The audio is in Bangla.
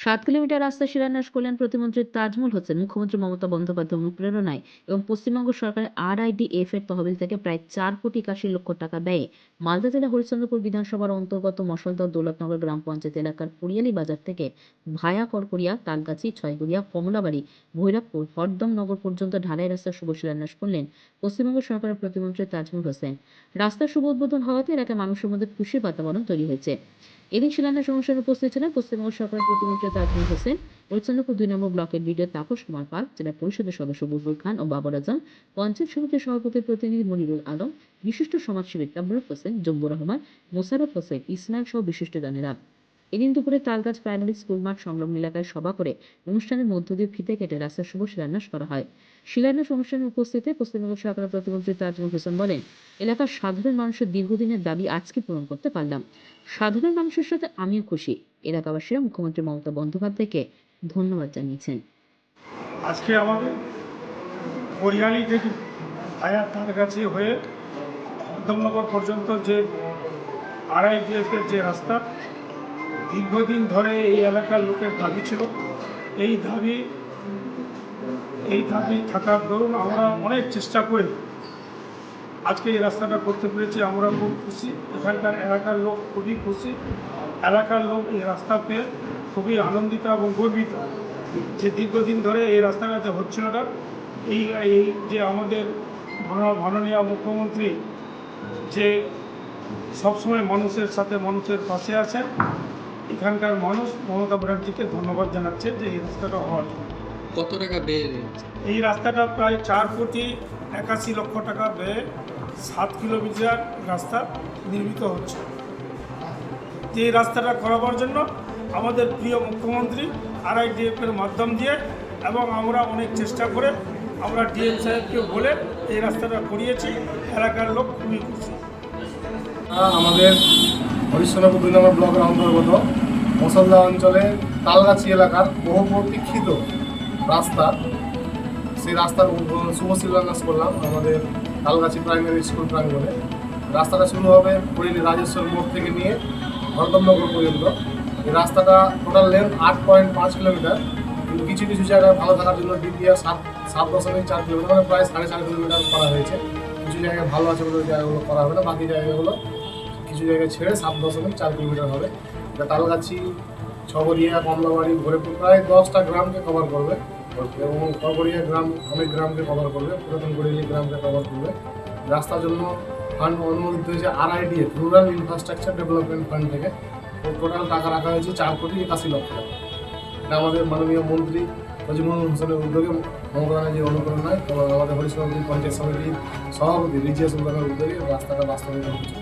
7 কিলোমিটার রাস্তা শিলান্যাস করলেন প্রতিমন্ত্রী তাজমুল হোসেন। মুখ্যমন্ত্রী মমতা বন্দ্যোপাধ্যায় অনুপ্রেরণায় এবং পশ্চিমবঙ্গ সরকারের RIDF এর তহবিল থেকে প্রায় 4,81,00,000 টাকা ব্যয়ে মালদা জেলা হরিশ্চন্দ্রপুর বিধানসভার অন্তর্গত মশলদহ দৌলতনগর গ্রাম পঞ্চায়েত এলাকার পুরিয়ালি বাজার থেকে ভায়া করকরিয়া, তালগাছি, ছয়গড়িয়া, কমলাবাড়ি, ভৈরবপুর, হরদমনগর পর্যন্ত ঢালাই রাস্তার শুভ শিলান্যাস করলেন পশ্চিমবঙ্গ সরকারের প্রতিমন্ত্রী তাজমুল হোসেন। রাস্তার শুভ উদ্বোধন হওয়াতে এলাকার মানুষের মধ্যে খুশির বাতাবরণ তৈরি হয়েছে। এদিন শিলান্যাস অনুষ্ঠানে উপস্থিত ছিলেন পশ্চিমবঙ্গ সরকারের প্রতিমন্ত্রী তাজমুল হোসেন, হরিশ্চন্দ্রপুর 2 নম্বর ব্লকের বিডিও তাপস কুমার পাল, জেলা পরিষদের সদস্য বুলবুল খান ও বাবর আজম, পঞ্চায়েত সমিতির সভাপতি প্রতিনিধি মনিরুল আলম, বিশিষ্ট সমাজসেবী তাবরুক হোসেন, জব্বুর রহমান, মোশাররফ হোসেন, ইসমাইল সহ বিশিষ্টজনেরা। এদিন দুপুরে তালগাছ প্রাইমারি স্কুল মাঠ সংলগ্ন এলাকায় সভা করে অনুষ্ঠানের মধ্য দিয়ে ফিতে কেটে রাস্তার শুভ শিলান্যাস করা হয়। শিলান্যাস অনুষ্ঠানে উপস্থিত পশ্চিমবঙ্গ সরকারের প্রতিমন্ত্রী তাজমুল হোসেন বলেন, এলাকার সাধারণ মানুষের দীর্ঘদিনের দাবি আজকে পূরণ করতে পারলাম। সাধারণ মানুষের সাথে আমিও খুশি। এলাকাবাসীরা মুখ্যমন্ত্রী মমতা বন্দ্যোপাধ্যায়কে ধন্যবাদ জানিয়েছেন। আজকে আমাদের বরিয়ালি থেকে ভায়া তালগাছি হয়ে হরদমনগর পর্যন্ত যে RIDF এর যে রাস্তা, দীর্ঘদিন ধরে এই এলাকার লোকের দাবি ছিল। এই দাবি থাকার দরুন আমরা অনেক চেষ্টা করে আজকে এই রাস্তাটা করতে পেরেছি। আমরা খুব খুশি, এখানকার এলাকার লোক খুবই খুশি। এলাকার লোক এই রাস্তা পেয়ে খুবই আনন্দিত এবং গর্বিত যে দীর্ঘদিন ধরে এই রাস্তাটাতে হচ্ছিল না। এই যে আমাদের মাননীয় মুখ্যমন্ত্রী যে সবসময় মানুষের সাথে মানুষের পাশে আছেন, এখানকার মানুষ মমতা ব্যানার্জিকে ধন্যবাদ জানাচ্ছে যে এই রাস্তাটা হওয়ার জন্য। কত টাকা ব্যয়? এই রাস্তাটা প্রায় 4,81,00,000 টাকা ব্যয়ে 7 কিলোমিটার রাস্তা নির্মিত হচ্ছে। এই রাস্তাটা করাবার জন্য আমাদের প্রিয় মুখ্যমন্ত্রী RIDF এর মাধ্যম দিয়ে এবং আমরা অনেক চেষ্টা করে আমরা ডিএম সাহেবকে বলে এই রাস্তাটা করিয়েছি। এলাকার লোক খুবই খুশি। আমাদের হরিশ্চন্দ্রপুর 2 নম্বর ব্লকের অন্তর্গত মশলদহ অঞ্চলে তালগাছি এলাকার বহু প্রতীক্ষিত রাস্তা, সেই রাস্তার শুভ শিলান্যাস করলাম আমাদের তালগাছি প্রাইমারি স্কুল প্রাঙ্গণে। রাস্তাটা শুরু হবে পুরিয়ালি রাজেশ্বর মোড় থেকে নিয়ে হরদমনগর পর্যন্ত। এই রাস্তাটা টোটাল লেন্থ 8.5 কিলোমিটার, কিন্তু কিছু কিছু জায়গায় ভালো থাকার জন্য দ্বিতীয় 7.4 কিলোমিটার, মানে প্রায় 4.5 কিলোমিটার করা হয়েছে। কিছু জায়গায় ভালো আছে বলে জায়গাগুলো করা হবে না, বাকি জায়গাগুলো কিছু জায়গায় ছেড়ে 7.4 কিলোমিটার হবে। এটা তালগাছি, ছগড়িয়া, কমলাবাড়ি, ভৈরবপুর প্রায় 10টা গ্রামকে কভার করবে এবং করকরিয়া গ্রাম অনেক গ্রামকে কভার করবে, পুরাতন গড়িয়ালি গ্রামকে কভার করবে। রাস্তার জন্য ফান্ড অনুমোদিত হয়েছে RIDF rural infrastructure development fund থেকে। টোটাল টাকা রাখা হয়েছে 4,81,00,000 টাকা। এটা আমাদের মাননীয় মন্ত্রী তাজমুল হোসেনের উদ্যোগে, মমতা ব্যানার্জির অনুপ্রেরণায় এবং আমাদের হরিশ্চন্দ্রপুর পঞ্চায়েত সমিতির সভাপতি রিজিয়া সুলতানের উদ্যোগে রাস্তাটা বাস্তবায়িত হচ্ছে।